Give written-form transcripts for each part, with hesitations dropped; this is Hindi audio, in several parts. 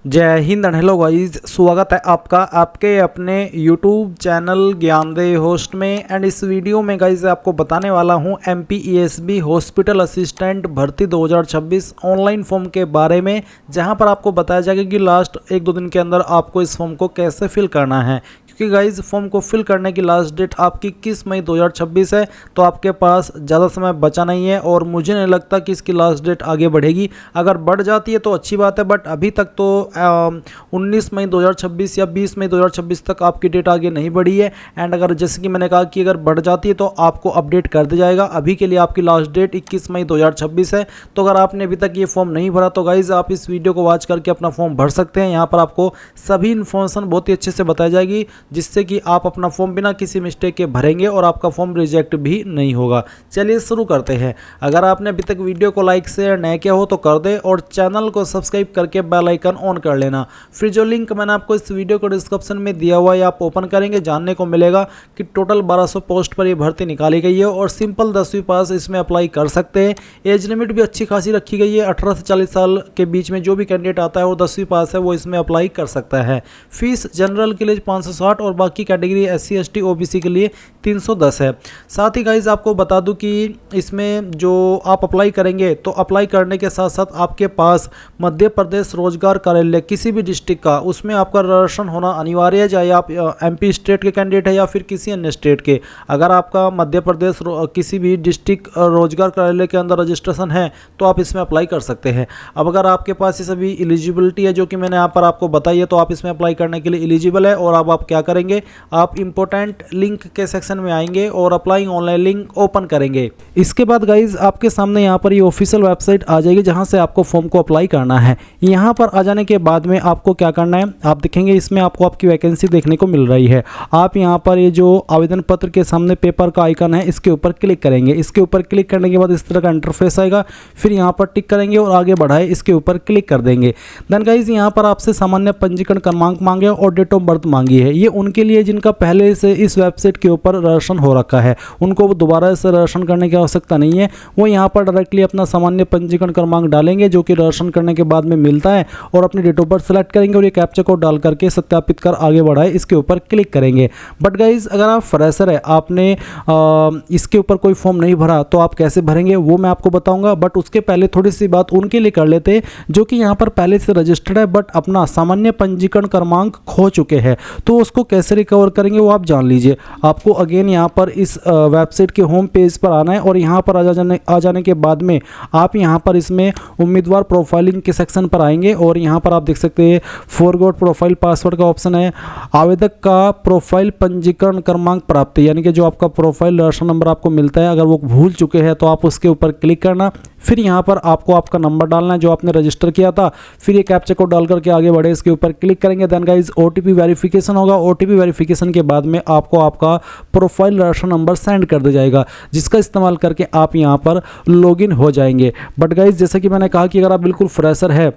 जय हिंद एंड हेलो गाइस, स्वागत है आपका आपके अपने यूट्यूब चैनल ज्ञानदेव होस्ट में। एंड इस वीडियो में गाइस आपको बताने वाला हूं MPESB हॉस्पिटल असिस्टेंट भर्ती 2026 ऑनलाइन फॉर्म के बारे में, जहां पर आपको बताया जाएगा कि लास्ट 1-2 दिन के अंदर आपको इस फॉर्म को कैसे फिल करना है। क्योंकि गाइज फॉर्म को फिल करने की लास्ट डेट आपकी 21 मई 2026 है, तो आपके पास ज़्यादा समय बचा नहीं है और मुझे नहीं लगता कि इसकी लास्ट डेट आगे बढ़ेगी। अगर बढ़ जाती है तो अच्छी बात है, बट अभी तक तो 19 मई 2026 या 20 मई 2026 तक आपकी डेट आगे नहीं बढ़ी है। एंड अगर जैसे कि मैंने कहा कि अगर बढ़ जाती है तो आपको अपडेट कर दिया जाएगा। अभी के लिए आपकी लास्ट डेट 21 मई 2026 है। तो अगर आपने अभी तक ये फॉर्म नहीं भरा तो गाइज आप इस वीडियो को वॉच करके अपना फॉर्म भर सकते हैं। यहाँ पर आपको सभी इन्फॉर्मेशन बहुत ही अच्छे से बताई जाएगी, जिससे कि आप अपना फॉर्म बिना किसी मिस्टेक के भरेंगे और आपका फॉर्म रिजेक्ट भी नहीं होगा। चलिए शुरू करते हैं। अगर आपने अभी तक वीडियो को लाइक शेयर नहीं किया हो तो कर दे और चैनल को सब्सक्राइब करके बेल आइकन ऑन कर लेना। फिर जो लिंक मैंने आपको इस वीडियो को डिस्क्रिप्शन में दिया हुआ है आप ओपन करेंगे, जानने को मिलेगा कि टोटल 1200 पोस्ट पर ये भर्ती निकाली गई है और सिंपल 10वीं पास इसमें अप्लाई कर सकते हैं। एज लिमिट भी अच्छी खासी रखी गई है। 18 से 40 साल के बीच में जो भी कैंडिडेट आता है और 10वीं पास है वो इसमें अप्लाई कर सकता है। फीस जनरल के लिए 560 और बाकी कैटेगरी SC ST OBC के लिए 310 है। साथ ही गाइज आपको बता दूं कि इसमें जो आप अप्लाई करेंगे तो अप्लाई करने के साथ साथ आपके पास मध्य प्रदेश रोजगार कार्यालय किसी भी डिस्ट्रिक्ट का उसमें आपका रजिस्ट्रेशन होना अनिवार्य है, चाहे आप MP स्टेट के कैंडिडेट है या फिर किसी अन्य स्टेट के। अगर आपका मध्य प्रदेश किसी भी डिस्ट्रिक्ट रोजगार कार्यालय के अंदर रजिस्ट्रेशन है तो आप इसमें अप्लाई कर सकते हैं। अब अगर आपके पास ये सभी एलिजिबिलिटी है जो कि मैंने यहाँ पर आपको बताई है, तो आप इसमें अप्लाई करने के लिए एलिजिबल है। और अब आप क्या करेंगे, आप इंपॉर्टेंट लिंक के सेक्शन में आएंगे और अप्लाइंग ऑनलाइन लिंक ओपन करेंगे। इसके बाद गाइज आपके सामने यहाँ पर ये ऑफिशियल वेबसाइट आ जाएगी जहाँ से आपको फॉर्म को अप्लाई करना है। यहाँ पर आ जाने के बाद में आपको क्या करना है, आप देखेंगे इसमें आपको आपकी वैकेंसी देखने को मिल रही है। आप यहाँ पर ये जो आवेदन पत्र के सामने पेपर का आइकन है इसके ऊपर क्लिक करेंगे। इसके ऊपर क्लिक करने के बाद इस तरह का इंटरफेस आएगा। फिर यहाँ पर टिक करेंगे और आगे बढ़ाए इसके ऊपर क्लिक कर देंगे। देन गाइज यहाँ पर आपसे सामान्य पंजीकरण क्रमांक मांगे और डेट ऑफ बर्थ मांगी है। ये उनके लिए जिनका पहले से इस वेबसाइट के ऊपर रजिस्ट्रेशन हो रखा है, उनको दोबारा से रजिस्ट्रेशन करने की आवश्यकता नहीं है। वो यहाँ पर डायरेक्टली अपना सामान्य पंजीकरण क्रमांक डालेंगे जो कि रजिस्ट्रेशन करने के बाद में मिलता है, और अपनी डेट ऑफ बर्थ सेलेक्ट करेंगे और ये कैप्चा कोड डाल करके सत्यापित कर आगे बढ़ाए इसके ऊपर क्लिक करेंगे। बट गाइज अगर आप फ्रेशर है, आपने इसके ऊपर कोई फॉर्म नहीं भरा, तो आप कैसे भरेंगे वो मैं आपको बताऊंगा। बट उसके पहले थोड़ी सी बात उनके लिए कर लेते हैं जो कि यहाँ पर पहले से रजिस्टर्ड है बट अपना सामान्य पंजीकरण क्रमांक खो चुके हैं। तो उसको कैसे रिकवर करेंगे वो आप जान लीजिए। आपको अगेन यहाँ पर इस वेबसाइट के होम पेज पर आना है और यहाँ पर आ जाने के बाद में आप यहाँ पर इसमें उम्मीदवार प्रोफाइलिंग के सेक्शन पर आएंगे और यहाँ पर आप देख सकते हैं फॉरगॉट प्रोफाइल पासवर्ड का ऑप्शन है। आवेदक का प्रोफाइल पंजीकरण क्रमांक प्राप्त, यानी कि जो आपका प्रोफाइल रजिस्ट्रेशन नंबर आपको मिलता है, अगर वो भूल चुके हैं तो आप उसके ऊपर क्लिक करना। फिर यहाँ पर आपको आपका नंबर डालना है जो आपने रजिस्टर किया था। फिर ये कैप्चा कोड डाल करके आगे बढ़े इसके ऊपर क्लिक करेंगे। देन गाइस OTP वेरिफिकेशन होगा। OTP वेरिफिकेशन के बाद में आपको आपका प्रोफाइल रजिस्टर नंबर सेंड कर दिया जाएगा, जिसका इस्तेमाल करके आप यहाँ पर लॉगिन हो जाएंगे। बट गाइस जैसे कि मैंने कहा कि अगर आप बिल्कुल फ्रेशर है,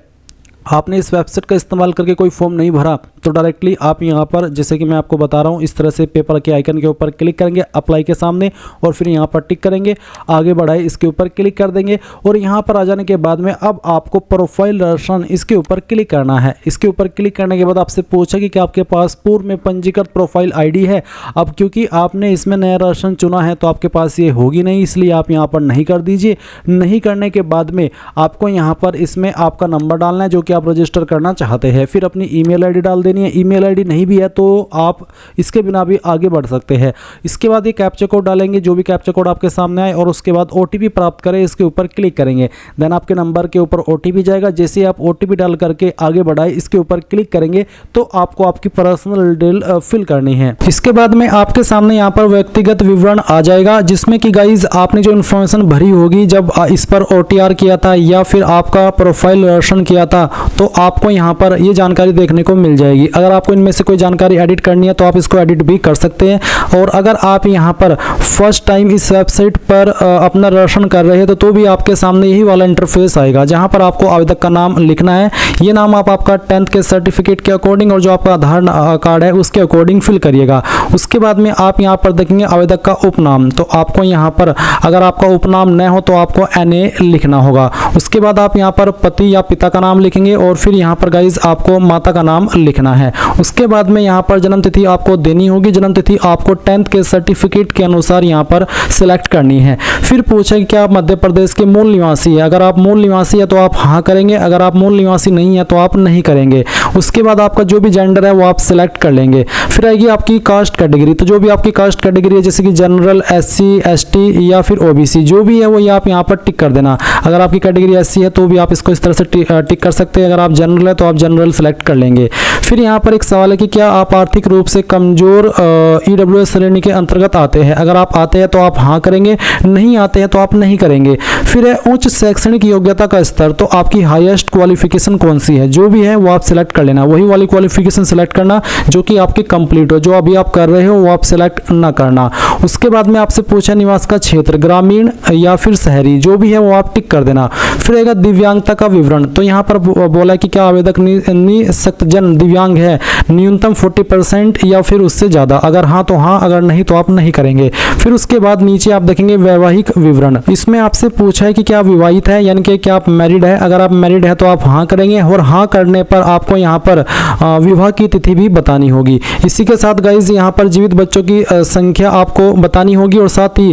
आपने इस वेबसाइट का इस्तेमाल करके कोई फॉर्म नहीं भरा, तो डायरेक्टली आप यहाँ पर जैसे कि मैं आपको बता रहा हूँ इस तरह से पेपर के आइकन के ऊपर क्लिक करेंगे अप्लाई के सामने, और फिर यहाँ पर टिक करेंगे, आगे बढ़ाए इसके ऊपर क्लिक कर देंगे। और यहाँ पर आ जाने के बाद में अब आपको प्रोफाइल रजिस्ट्रेशन इसके ऊपर क्लिक करना है। इसके ऊपर क्लिक करने के बाद आपसे पूछा कि आपके पास पूर्व में पंजीकृत प्रोफाइल ID है। अब क्योंकि आपने इसमें नया रजिस्ट्रेशन चुना है तो आपके पास ये होगी नहीं, इसलिए आप यहाँ पर नहीं कर दीजिए। नहीं करने के बाद में आपको यहाँ पर इसमें आपका नंबर डालना है जो कि आप रजिस्टर करना चाहते हैं। फिर अपनी ईमेल ID डाल देनी है। ईमेल ID नहीं भी है तो आप इसके बिना भी आगे बढ़ सकते हैं। इसके बाद ये कैप्चा कोड डालेंगे, जो भी कैप्चा कोड आपके सामने आए, और उसके बाद OTP प्राप्त करें इसके ऊपर क्लिक करेंगे। देन आपके नंबर के ऊपर OTP जाएगा। जैसे आप OTP डाल करके आगे बढ़ाए इसके ऊपर क्लिक करेंगे तो आपको आपकी पर्सनल डिटेल फिल करनी है। इसके बाद में आपके सामने यहाँ पर व्यक्तिगत विवरण आ जाएगा, जिसमें कि गाइज आपने जो इन्फॉर्मेशन भरी होगी जब इस पर OTR किया था या फिर आपका प्रोफाइल रजिस्ट्रेशन किया था, तो आपको यहाँ पर ये जानकारी देखने को मिल जाएगी। जाएगी। अगर आपको इनमें से कोई जानकारी एडिट करनी है तो आप इसको एडिट भी कर सकते हैं। और अगर आप यहाँ पर फर्स्ट टाइम इस वेबसाइट पर अपना रजिस्ट्रेशन कर रहे हैं तो भी आपके सामने यही वाला इंटरफेस आएगा, जहाँ पर आपको आवेदक का नाम लिखना है। ये नाम आप आपका 10th के सर्टिफिकेट के अकॉर्डिंग और जो आपका आधार कार्ड है उसके अकॉर्डिंग फिल करिएगा। उसके बाद में आप यहाँ पर देखेंगे आवेदक का उपनाम, तो आपको यहाँ पर अगर आपका उपनाम न हो तो आपको NA लिखना होगा। उसके बाद आप यहाँ पर पति या पिता का नाम लिखेंगे और फिर यहाँ पर गाइज आपको माता का नाम लिखना है। उसके बाद में यहाँ पर जन्म तिथि आपको देनी होगी। जन्म तिथि आपको 10th के सर्टिफिकेट के अनुसार यहाँ पर सिलेक्ट करनी है। फिर पूछे कि क्या आप मध्य प्रदेश के मूल निवासी है। अगर आप मूल निवासी है तो आप हाँ करेंगे, अगर आप मूल निवासी नहीं है तो आप नहीं करेंगे। उसके बाद आपका जो भी जेंडर है वो आप सिलेक्ट कर लेंगे। फिर आएगी आपकी कास्ट कैटेगरी, तो जो भी आपकी कास्ट कैटेगरी है जैसे कि जनरल, SC, ST या फिर OBC जो भी है वो आप यहाँ पर टिक कर देना। अगर आपकी कैटेगरी SC है तो भी आप इसको इस तरह से टिक कर सकते हैं। अगर आप जनरल है तो आप जनरल सेलेक्ट कर लेंगे। फिर यहाँ पर एक सवाल है कि क्या आप आर्थिक रूप से कमजोर EWS श्रेणी के अंतर्गत आते हैं। अगर आप आते हैं तो आप हाँ करेंगे, नहीं आते हैं तो आप नहीं करेंगे। फिर है उच्च शैक्षणिक योग्यता का स्तर, तो आपकी हाईएस्ट क्वालिफिकेशन कौन सी है, जो भी है वो आप सिलेक्ट कर लेना। वही वाली क्वालिफिकेशन सिलेक्ट करना जो कि आपकी कंप्लीट हो, जो अभी आप कर रहे हो वो आप सिलेक्ट ना करना। उसके बाद में आपसे पूछा निवास का क्षेत्र ग्रामीण या फिर शहरी, जो भी है वो आप टिक कर देना। फिर आएगा दिव्यांगता का विवरण, तो यहाँ पर बोला कि क्या आवेदक निःशक्तजन दिव्यांग है, न्यूनतम 40% या फिर उससे ज़्यादा। अगर हाँ तो हाँ, अगर नहीं तो आप नहीं करेंगे। फिर उसके बाद नीचे आप देखेंगे वैवाहिक विवरण, इसमें आपसे पूछा है कि क्या आप विवाहित है, यानी कि क्या आप मैरिड है। अगर आप मैरिड है तो आप हाँ करेंगे और हाँ करने पर आपको यहाँ पर विवाह की तिथि भी बतानी होगी। इसी के साथ गाइज यहाँ पर जीवित बच्चों की संख्या आपको बतानी होगी और साथ ही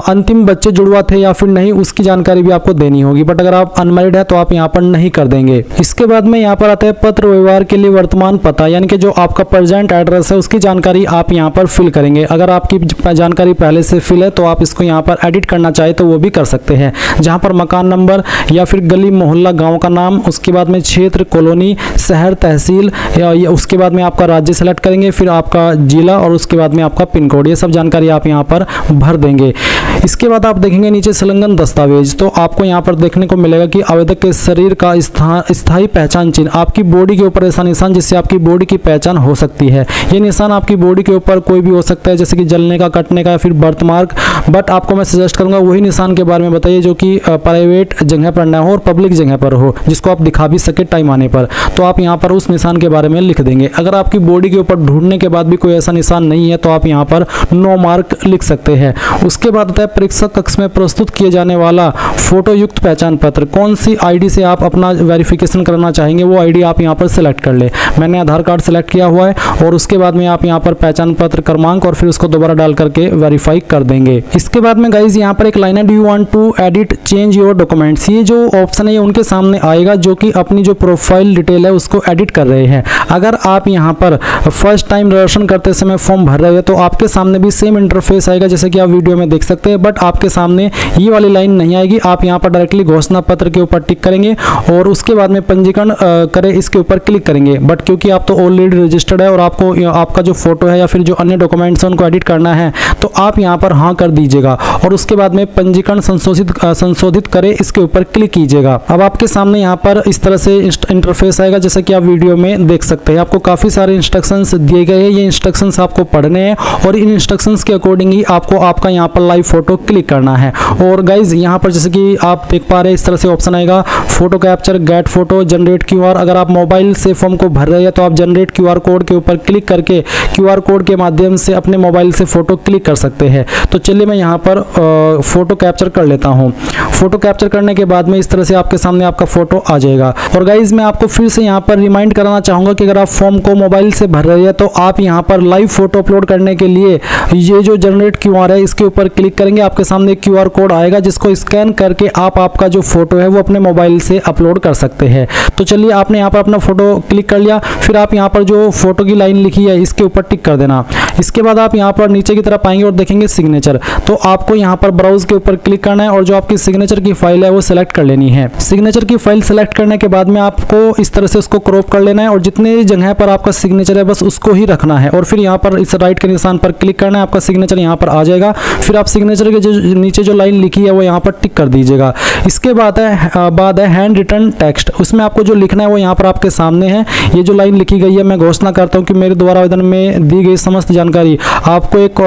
अंतिम बच्चे जुड़वा थे या फिर नहीं उसकी जानकारी भी आपको देनी होगी। बट अगर आप अनमैरिड है तो आप यहाँ पर नहीं कर देंगे। इसके बाद में यहाँ पर आता है पत्र व्यवहार के लिए वर्तमान पता, यानी कि जो आपका प्रेजेंट एड्रेस है उसकी जानकारी आप यहाँ पर फिल करेंगे। अगर आपकी जानकारी पहले से फिल है तो आप इसको यहाँ पर एडिट करना चाहे तो वो भी कर सकते हैं, जहाँ पर मकान नंबर या फिर गली मोहल्ला गांव का नाम, उसके बाद में क्षेत्र कॉलोनी शहर तहसील या उसके बाद में आपका राज्य सेलेक्ट करेंगे, फिर आपका जिला और उसके बाद में आपका पिन कोड, ये सब जानकारी आप यहाँ पर भर देंगे। इसके बाद आप देखेंगे नीचे संलग्न दस्तावेज, तो आपको यहाँ पर देखने को मिलेगा कि आवेदक के शरीर का स्थायी पहचान चिन्ह, आपकी बॉडी के ऊपर ऐसा निशान जिससे आपकी बॉडी की पहचान हो सकती है। ये निशान आपकी बॉडी के ऊपर कोई भी हो सकता है, जैसे कि जलने का, कटने का या फिर बर्थ मार्क। बट आपको मैं सजेस्ट करूंगा वही निशान के बारे में बताइए जो कि प्राइवेट जगह पर ना हो और पब्लिक जगह पर हो, जिसको आप दिखा भी सके टाइम आने पर। तो आप यहाँ पर उस निशान के बारे में लिख देंगे। अगर आपकी बॉडी के ऊपर ढूंढने के बाद भी कोई ऐसा निशान नहीं है तो आप यहाँ पर नो मार्क लिख सकते हैं। उसके बाद आता है परीक्षा कक्ष में प्रस्तुत किए जाने वाला फोटो युक्त पहचान पत्र, कौन सी ID से आप अपना वेरिफिकेशन करना चाहेंगे वो ID आप यहाँ पर सिलेक्ट कर ले। मैंने आधार कार्ड सेलेक्ट किया हुआ है और उसके बाद में आप यहाँ पर पहचान पत्र क्रमांक और फिर उसको दोबारा डाल करके वेरीफाई कर देंगे। इसके बाद में गाइज यहाँ पर एक लाइन है, do you want to edit change your documents, ये जो ऑप्शन है ये उनके सामने आएगा जो कि अपनी जो प्रोफाइल डिटेल है उसको एडिट कर रहे हैं। अगर आप यहाँ पर फर्स्ट टाइम रजिस्ट्रेशन करते समय फॉर्म भर रहे हैं तो आपके सामने भी सेम इंटरफेस आएगा जैसे कि आप वीडियो में देख सकते हैं, बट आपके सामने ये वाली लाइन नहीं आएगी। आप यहाँ पर डायरेक्टली घोषणा पत्र के ऊपर टिक करेंगे और उसके बाद में पंजीकरण करें इसके ऊपर क्लिक करेंगे। बट क्योंकि आप तो ऑलरेडी रजिस्टर्ड है और आपको आपका जो फोटो है या फिर जो अन्य डॉक्यूमेंट्स हैं उनको एडिट करना है तो आप यहाँ पर हाँ कर दीजिएगा और उसके बाद में पंजीकरण संशोधित करें इसके ऊपर क्लिक कीजिएगा। अब आपके सामने यहाँ पर इस तरह से इंटरफेस आएगा जैसे कि आप वीडियो में देख सकते हैं। आपको काफ़ी सारे इंस्ट्रक्शंस दिए गए हैं, ये इंस्ट्रक्शंस आपको पढ़ने हैं और इन इंस्ट्रक्शंस के अकॉर्डिंग ही आपको आपका यहाँ पर लाइव फोटो क्लिक करना है। और गाइज यहाँ पर जैसे कि आप देख पा रहे हैं इस तरह से ऑप्शन आएगा, photo capture, get photo, generate QR। अगर आप मोबाइल से फॉर्म को भर रहे हैं तो आप जनरेट QR कोड के ऊपर क्लिक करके QR कोड के माध्यम से अपने मोबाइल से फोटो क्लिक कर सकते हैं। तो चलिए मैं यहाँ पर फोटो कैप्चर कर लेता हूँ। फोटो कैप्चर करने के बाद में इस तरह से आपके सामने आपका फोटो आ जाएगा। और गाइज मैं आपको फिर से यहाँ पर रिमाइंड कराना चाहूँगा कि अगर आप फॉर्म को मोबाइल से भर रहे हैं तो आप यहाँ पर लाइव फोटो अपलोड करने के लिए ये जो जनरेट QR है इसके ऊपर क्लिक करेंगे। आपके सामने QR कोड आएगा जिसको स्कैन करके आप आपका जो फोटो है वो अपने मोबाइल से अपलोड कर सकते हैं। तो चलिए आपने यहाँ पर अपना फोटो क्लिक कर लिया, फिर आप यहाँ पर जो फोटो की लाइन लिखी है इसके ऊपर टिक कर देना। इसके बाद आप यहाँ पर नीचे की तरफ आएंगे और देखेंगे सिग्नेचर, तो आपको यहाँ पर ब्राउज के ऊपर क्लिक करना है और जो आपकी सिग्नेचर की फाइल है वो सिलेक्ट कर लेनी है। सिग्नेचर की फाइल सेलेक्ट करने के बाद में आपको इस तरह से उसको क्रॉप कर लेना है और जितने जगह पर आपका सिग्नेचर है बस उसको ही रखना है और फिर यहाँ पर इस राइट के निशान पर क्लिक करना है, आपका सिग्नेचर यहाँ पर आ जाएगा। फिर आप सिग्नेचर के जो नीचे जो लाइन लिखी है वो यहाँ पर टिक कर दीजिएगा। इसके बाद है हैंड रिटन टेक्स्ट, उसमें आपको जो लिखना है वो यहाँ पर आपके सामने है। ये ये जो लाइन लिखी गई है, मैं घोषणा करता हूँ कि मेरे द्वारा आवेदन में दी गई समस्त जानकारी। आपको एक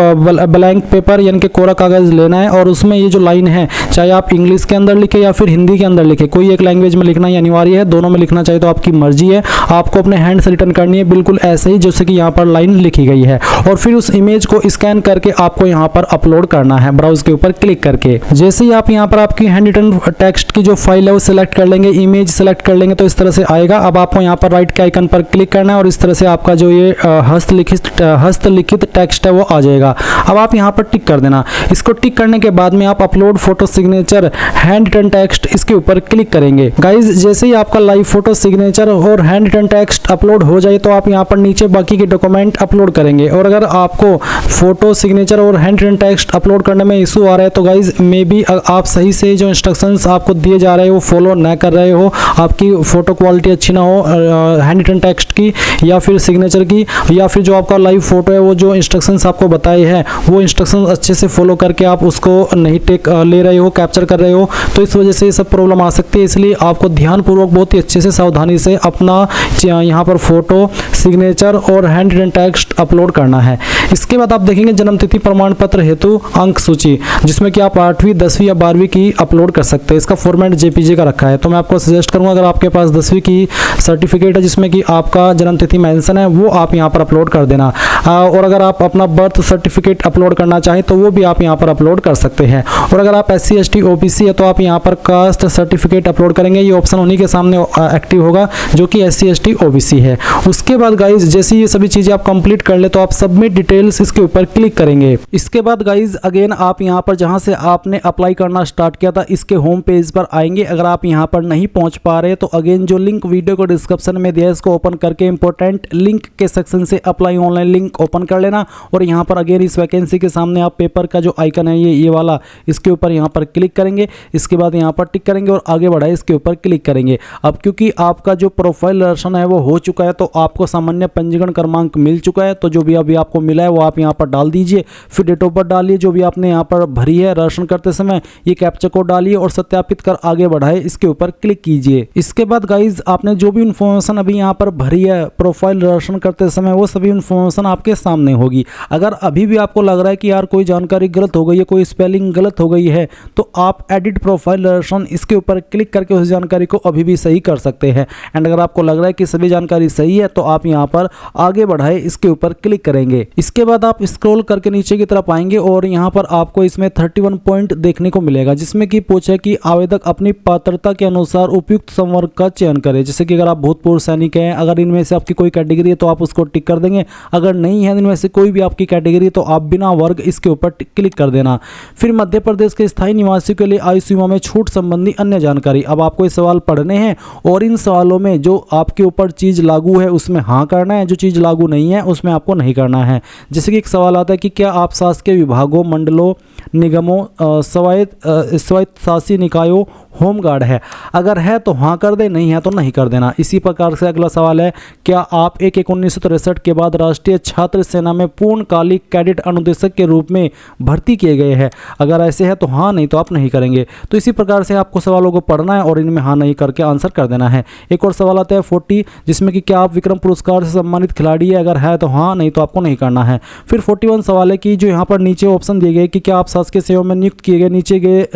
ब्लैंक पेपर यानी कि कोरा कागज लेना है और उसमें ये जो लाइन है, चाहे आप इंग्लिश के अंदर लिखे या फिर हिंदी के अंदर लिखे, कोई एक लैंग्वेज में लिखना ही अनिवार्य है। दोनों में लिखना चाहिए तो आपकी मर्जी है। आपको अपने हैंड से रिटर्न करनी है, बिल्कुल ऐसे ही जैसे कि यहाँ पर लाइन लिखी गई है। और फिर उस इमेज को स्कैन करके आपको यहाँ पर अपलोड करना है ब्राउज के ऊपर क्लिक करके। जैसे ही आप यहाँ पर आपकी हैंड रिटन टेक्स्ट की जो फाइल है वो सिलेक्ट कर लेंगे, इमेज सेलेक्ट कर लेंगे तो इस तरह से आएगा। अब आपको यहाँ पर राइट के आइकन पर क्लिक करना है और इस तरह से आपका जो ये हस्तलिखित टेक्स्ट है वो आ जाएगा। अब आप यहाँ पर टिक कर देना। इसको टिक करने के बाद में आप upload photo signature handwritten text इसके ऊपर क्लिक करेंगे। गाइज जैसे ही आपका लाइव फोटो सिग्नेचर और हैंड रिटन टेक्स्ट अपलोड हो जाए तो आप यहाँ पर नीचे बाकी के डॉक्यूमेंट अपलोड करेंगे। और अगर आपको फोटो सिग्नेचर और हैंड रिटन टेक्स्ट अपलोड करने में इशू आ रहा है तो गाइज मे बी आप सही से जो इंस्ट्रक्शंस आपको दिए जा रहे हो वो फॉलो न कर रहे हो, आपकी फोटो क्वालिटी अच्छी ना हो हैंड रिटन टेक्स्ट की या फिर सिग्नेचर की, या फिर जो आपका लाइव फोटो है वो जो इंस्ट्रक्शंस आपको बताए हैं वो इंस्ट्रक्शंस अच्छे से फॉलो करके आप उसको नहीं ले रहे हो, कैप्चर कर रहे हो, तो इस वजह से ये सब प्रॉब्लम आ सकती है। इसलिए आपको ध्यानपूर्वक बहुत ही अच्छे से सावधानी से अपना यहाँ पर फोटो सिग्नेचर और हैंड रिटन टेक्स्ट अपलोड करना है। इसके बाद आप देखेंगे जन्मतिथि प्रमाण पत्र हेतु अंक सूची, जिसमें कि आप 8वीं 10वीं या 12वीं की अपलोड कर सकते हैं। इसका फॉर्मेट जेपीजी का रखा है, तो मैं आपको सजेस्ट करूंगा अगर आपके पास 10वीं की सर्टिफिकेट है जिसमें कि आपका जन्मतिथि मेंशन है वो आप यहाँ पर अपलोड कर देना। और अगर आप अपना बर्थ सर्टिफिकेट अपलोड करना चाहें तो वो भी आप यहाँ पर अपलोड कर सकते हैं। और अगर आप SC ST OBC है तो आप यहाँ पर कास्ट सर्टिफिकेट अपलोड करेंगे। ये ऑप्शन उन्हीं के सामने एक्टिव होगा जो कि SC ST OBC है। उसके बाद गाइज जैसे ये सभी चीज़ें आप कंप्लीट कर ले तो आप सबमिट डिटेल्स इसके ऊपर क्लिक करेंगे। इसके बाद गाइज अगेन आप यहाँ पर जहाँ से आपने अप्लाई करना स्टार्ट किया था इसके होम पेज पर आएंगे। अगर आप यहाँ पर नहीं पहुँच पा रहे तो अगेन जो लिंक वीडियो को डिस्क्रिप्शन में दिया है इसको ओपन करके इंपॉर्टेंट लिंक के सेक्शन से अप्लाई ऑनलाइन लिंक ओपन कर लेना। और यहाँ पर अगेन इस वैकेंसी के सामने आप पेपर का जो आइकन है ये वाला, इसके ऊपर यहाँ पर क्लिक करेंगे। इसके बाद यहाँ पर टिक करेंगे और आगे बढ़ाए इसके ऊपर क्लिक करेंगे। अब क्योंकि आपका जो प्रोफाइल दर्शन है वो हो चुका है तो आपको सामान्य पंजीकरण क्रमांक मिल चुका है, तो जो भी अभी आपको मिला है वो आप यहाँ पर डाल दीजिए। फिर डेट ऑफ बर्थ डालिए जो भी आपने यहाँ पर भरी है दर्शन करते समय, ये कैप्चा कोड डालिए और सत्यापित कर आगे बढ़ाए इसके ऊपर क्लिक कीजिए। इसके बाद गाइज आपने जो भी इन्फॉर्मेशन अभी यहाँ पर भरी है प्रोफाइल दर्शन करते समय वो सभी इन्फॉर्मेशन आपके सामने होगी। अगर अभी भी आपको लग रहा है कि यार कोई जानकारी गलत हो गई है, कोई स्पेलिंग गलत हो गई है, तो आप एडिट प्रोफाइल दर्शन इसके ऊपर क्लिक करके उस जानकारी को अभी भी सही कर सकते हैं। एंड अगर आपको लग रहा है कि सभी जानकारी सही है तो आप यहाँ पर आगे बढ़ाए इसके ऊपर क्लिक करेंगे। इसके बाद आप स्क्रॉल करके नीचे की तरफ आएंगे और यहाँ पर आपको इसमें 31 पॉइंट देखने को मिलेगा, जिसमें कि पूछे कि आवेदक अपनी पात्रता के अनुसार उपयुक्त संवर्ग का चयन करे। जैसे कि अगर आप भूतपूर्व सैनिक हैं, अगर इनमें से आपकी कोई कैटेगरी है तो आप उसको टिक कर देंगे। अगर नहीं है इनमें से कोई भी आपकी कैटेगरी तो आप बिना वर्ग इसके ऊपर क्लिक कर देना। फिर मध्य प्रदेश के स्थायी निवासियों के लिए आयु सीमा में छूट संबंधी अन्य जानकारी। अब आपको ये सवाल पढ़ने हैं और इन सवालों में जो आपके ऊपर चीज़ लागू है उसमें हाँ करना है, जो चीज़ लागू नहीं है उसमें आपको नहीं करना है। जैसे कि एक सवाल आता है कि क्या आप शासकीय विभागों, मंडलों, निगमों, स्वायत्त शासी निकायों होमगार्ड है? अगर है तो हाँ कर दे, नहीं है तो नहीं कर देना। इसी प्रकार से अगला सवाल है, क्या आप 1963 के बाद राष्ट्रीय छात्र सेना में पूर्णकालिक कैडेट अनुदेशक के रूप में भर्ती किए गए हैं? अगर ऐसे है तो हाँ, नहीं तो आप नहीं करेंगे। तो इसी प्रकार से आपको सवालों को पढ़ना है और इनमें हाँ नहीं करके आंसर कर देना है। एक और सवाल आता है 40, जिसमें कि क्या आप विक्रम पुरस्कार से सम्मानित खिलाड़ी है? अगर है तो हाँ, नहीं तो आपको नहीं करना है। फिर 41 सवाल है कि जो यहाँ पर नीचे ऑप्शन दिए गए कि क्या आप शासकीय सेवा में नियुक्त किए गए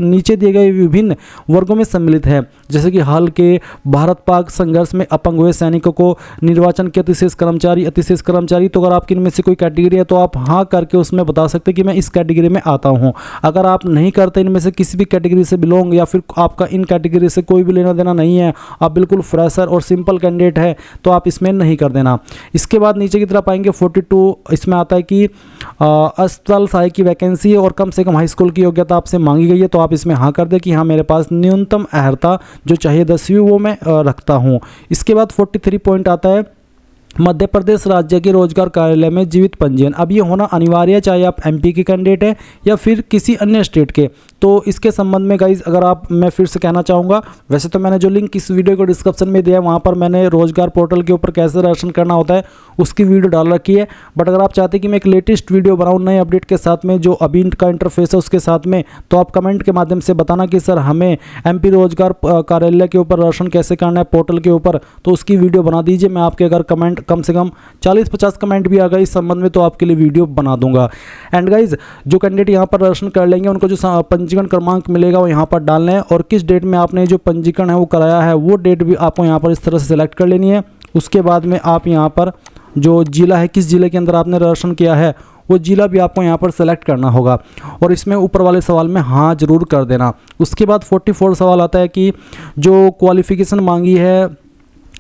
नीचे दिए गए विभिन्न वर्गों में सम्मिलित है। जैसे कि हाल के भारत पाक संघर्ष में अपंग हुए सैनिकों को निर्वाचन के अतिशेष कर्मचारी। तो अगर आपकी इनमें से कोई कैटेगरी है तो आप हाँ करके उसमें बता सकते कि मैं इस कैटेगरी में आता हूँ। अगर आप नहीं करते इनमें से किसी भी कैटेगरी से बिलोंग या फिर आपका इन कैटेगरी से कोई भी लेना देना नहीं है, आप बिल्कुल फ्रेशर और सिंपल कैंडिडेट है, तो आप इसमें नहीं कर देना। इसके बाद नीचे की तरफ आएंगे 42, इसमें आता है कि अस्पताल सहायक की वैकेंसी है और कम से कम हाई स्कूल की योग्यता आपसे मांगी गई है, तो आप इसमें हाँ कर दे कि हाँ मेरे पास न्यूनतम अहर्ता जो चाहिए 10वीं वो मैं रखता हूँ। इसके बाद 43 पॉइंट आता है मध्य प्रदेश राज्य के रोजगार कार्यालय में जीवित पंजीयन। अब ये होना अनिवार्य है, चाहे आप एमपी के कैंडिडेट हैं या फिर किसी अन्य स्टेट के। तो इसके संबंध में गाइज अगर आप, मैं फिर से कहना चाहूँगा, वैसे तो मैंने जो लिंक इस वीडियो को डिस्क्रिप्शन में दिया है वहाँ पर मैंने रोजगार पोर्टल के ऊपर कैसे रजिस्ट्रेशन करना होता है उसकी वीडियो डाल रखी है। बट अगर आप चाहते हैं कि मैं एक लेटेस्ट वीडियो बनाऊँ नए अपडेट के साथ में, जो अभी का इंटरफेस है उसके साथ में, तो आप कमेंट के माध्यम से बताना कि सर हमें एमपी रोजगार कार्यालय के ऊपर रजिस्ट्रेशन कैसे करना है पोर्टल के ऊपर, तो उसकी वीडियो बना दीजिए। मैं आपके अगर कमेंट कम से कम 40-50 कमेंट भी आ गए इस संबंध में तो आपके लिए वीडियो बना दूंगा। एंड गाइज जो कैंडिडेट यहाँ पर रजिस्ट्रेशन कर लेंगे उनको जो पंजीकरण क्रमांक मिलेगा वो यहाँ पर डालना है, और किस डेट में आपने जो पंजीकरण है वो कराया है वो डेट भी आपको यहाँ पर इस तरह से सिलेक्ट कर लेनी है। उसके बाद में आप यहाँ पर जो जिला है, किस जिले के अंदर आपने रजिस्ट्रेशन किया है वो जिला भी आपको यहाँ पर सेलेक्ट करना होगा, और इसमें ऊपर वाले सवाल में हाँ जरूर कर देना। उसके बाद 44 सवाल आता है कि जो क्वालिफिकेशन मांगी है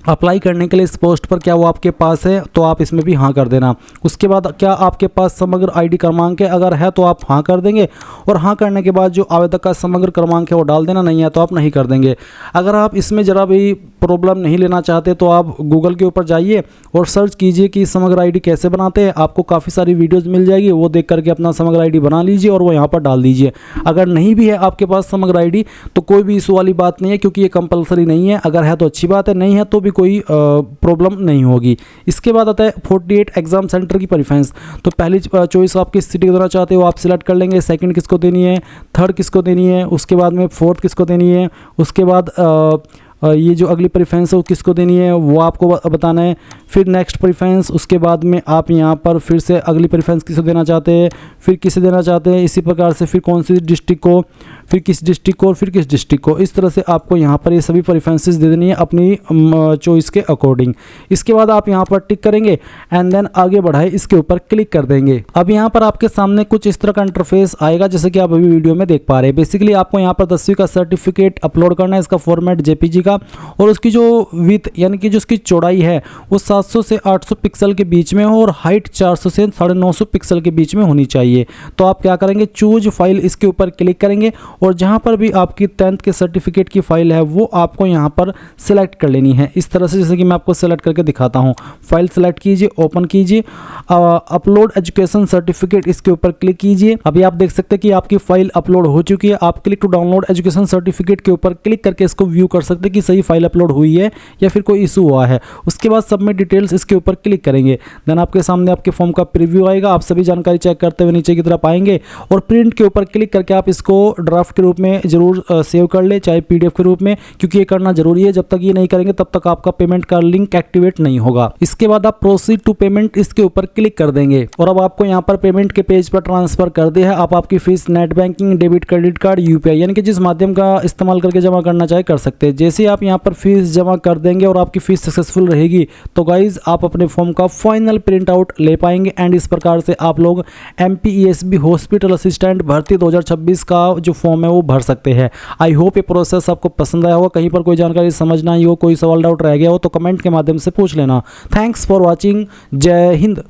अप्लाई करने के लिए इस पोस्ट पर, क्या वो आपके पास है, तो आप इसमें भी हाँ कर देना। उसके बाद क्या आपके पास समग्र आईडी क्रमांक है, अगर है तो आप हाँ कर देंगे, और हाँ करने के बाद जो आवेदक का समग्र क्रमांक है वो डाल देना, नहीं है तो आप नहीं कर देंगे। अगर आप इसमें ज़रा भी प्रॉब्लम नहीं लेना चाहते तो आप गूगल के ऊपर जाइए और सर्च कीजिए कि समग्र आईडी कैसे बनाते हैं, आपको काफ़ी सारी वीडियोज़ मिल जाएगी, वो देख करके अपना समग्र आईडी बना लीजिए और वो यहाँ पर डाल दीजिए। अगर नहीं भी है आपके पास समग्र आईडी तो कोई भी इशू वाली बात नहीं है, क्योंकि ये कंपलसरी नहीं है। अगर है तो अच्छी बात है, नहीं है तो भी कोई प्रॉब्लम नहीं होगी। इसके बाद आता है 48 एग्जाम सेंटर की प्रेफरेंस। तो पहली चॉइस आप किस सिटी को देना चाहते हो आप सिलेक्ट कर लेंगे, सेकंड किसको देनी है, थर्ड किसको देनी है, उसके बाद में फोर्थ किसको देनी है, उसके बाद ये जो अगली प्रेफरेंस है वो किसको देनी है वो आपको बताना है। फिर नेक्स्ट प्रेफरेंस, उसके बाद में आप यहाँ पर फिर से अगली प्रेफरेंस किसे देना चाहते हैं, फिर किसे देना चाहते हैं, इसी प्रकार से फिर कौन सी डिस्ट्रिक्ट को, फिर किस डिस्ट्रिक्ट को, और फिर किस डिस्ट्रिक्ट को। इस तरह से आपको यहाँ पर ये सभी प्रेफरेंसेस दे देनी है अपनी चॉइस के अकॉर्डिंग। इसके बाद आप यहाँ पर टिक करेंगे एंड देन आगे बढ़ाए इसके ऊपर क्लिक कर देंगे। अब यहाँ पर आपके सामने कुछ इस तरह का इंटरफेस आएगा जैसे कि आप अभी वीडियो में देख पा रहे हैं। बेसिकली आपको यहाँ पर 10वीं का सर्टिफिकेट अपलोड करना है, इसका फॉर्मेट जेपीजी का, और उसकी जो विड्थ यानी कि जो उसकी चौड़ाई है वो 700 से 800 पिक्सल के बीच में हो, और हाइट 400 से 950 पिक्सल के बीच में होनी चाहिए। तो आप क्या करेंगे, चूज फाइल इसके ऊपर क्लिक करेंगे, और जहां पर भी आपकी 10th के सर्टिफिकेट की फाइल है वो आपको यहां पर सिलेक्ट कर लेनी है इस तरह से, जैसे कि मैं आपको सिलेक्ट करके दिखाता हूं। फाइल सिलेक्ट कीजिए, ओपन कीजिए, अपलोड एजुकेशन सर्टिफिकेट इसके ऊपर क्लिक कीजिए। अभी आप देख सकते हैं कि आपकी फाइल अपलोड हो चुकी है। आप click to download education certificate के ऊपर क्लिक करके इसको व्यू कर सकते हैं कि सही फाइल अपलोड हुई है या फिर कोई इशू हुआ है। उसके बाद सबमिट डिटेल्स इसके ऊपर क्लिक करेंगे, देन आपके सामने आपके फॉर्म का प्रीव्यू आएगा। आप सभी जानकारी चेक करते हुए नीचे की तरफ आएंगे, और प्रिंट के ऊपर क्लिक करके आप इसको ड्राफ्ट के रूप में जरूर सेव कर ले, चाहे पीडीएफ के रूप में, क्योंकि ये करना जरूरी है। जब तक ये नहीं करेंगे तब तक आपका पेमेंट का लिंक एक्टिवेट नहीं होगा। इसके बाद आप प्रोसीड टू पेमेंट इसके ऊपर क्लिक कर देंगे, और अब आपको यहाँ पर पेमेंट के पेज पर ट्रांसफर कर दिया है। आप आपकी fees net banking, debit, credit card, UPI यानी कि जिस माध्यम का इस्तेमाल करके जमा करना चाहे कर सकते हैं। जैसे आप यहाँ पर फीस जमा कर देंगे और आपकी फीस सक्सेसफुल रहेगी तो गाइज आप अपने फॉर्म का फाइनल प्रिंट आउट ले पाएंगे। एंड इस प्रकार से आप लोग एमपीईएसबी हॉस्पिटल असिस्टेंट भर्ती 2026 का जो फॉर्म है वो भर सकते हैं। आई होप ये प्रोसेस आपको पसंद आया होगा। कहीं पर कोई जानकारी समझ ना आई हो, कोई सवाल डाउट रह गया हो तो कमेंट के माध्यम से पूछ लेना। Thanks for watching. जय हिंद।